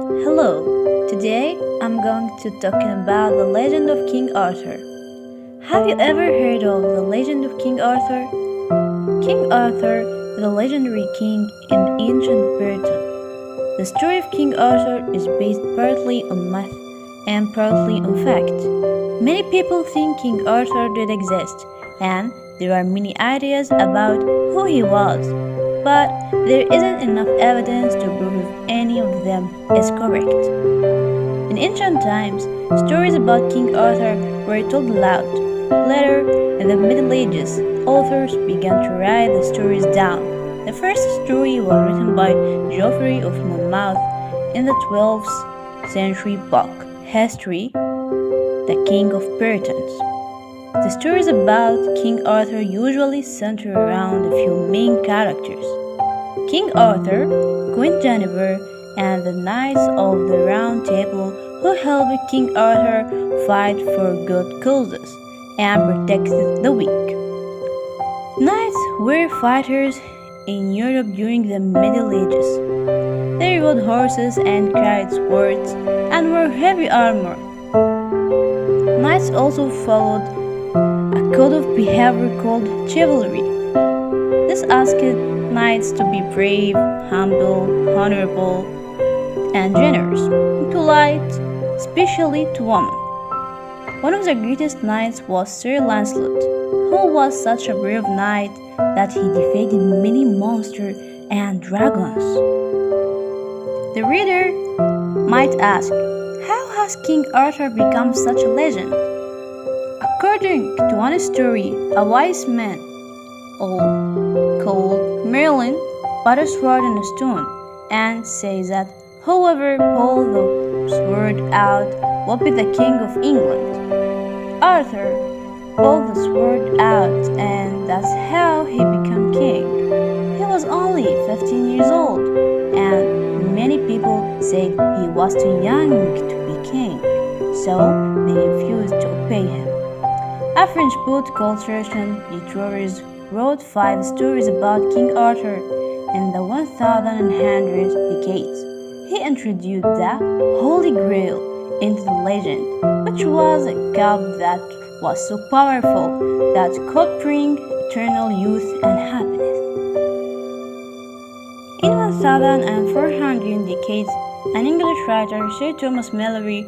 Hello, today I'm going to talk about the legend of King Arthur. Have you ever heard of the legend of King Arthur? King Arthur is a legendary king in ancient Britain. The story of King Arthur is based partly on myth and partly on fact. Many people think King Arthur did exist, and there are many ideas about who he was, but there isn't enough evidence to prove any of them is correct. In ancient times, stories about King Arthur were told aloud. Later, in the Middle Ages, authors began to write the stories down. The first story was written by Geoffrey of Monmouth in the 12th century book, History, the King of Puritans. The stories about King Arthur usually center around a few main characters: King Arthur, Queen Guinevere, and the Knights of the Round Table who helped King Arthur fight for good causes and protected the weak. Knights were fighters in Europe during the Middle Ages. They rode horses and carried swords and wore heavy armor. Knights also followed a code of behavior called chivalry. This asked knights to be brave, humble, honorable, and generous, and polite, especially to women. One of the greatest knights was Sir Lancelot, who was such a brave knight that he defeated many monsters and dragons. The reader might ask, how has King Arthur become such a legend? According to one story, a wise man called Merlin bought a sword and a stone and says that whoever pulled the sword out will be the king of England. Arthur pulled the sword out, and that's how he became king. He was only 15 years old, and many people said he was too young to be king, so they refused to obey him. A French poet called Sergent Detroris wrote 5 stories about King Arthur in the 1100 decades. He introduced the Holy Grail into the legend, which was a cup that was so powerful that could bring eternal youth and happiness. In 1400 decades, an English writer, Sir Thomas Malory,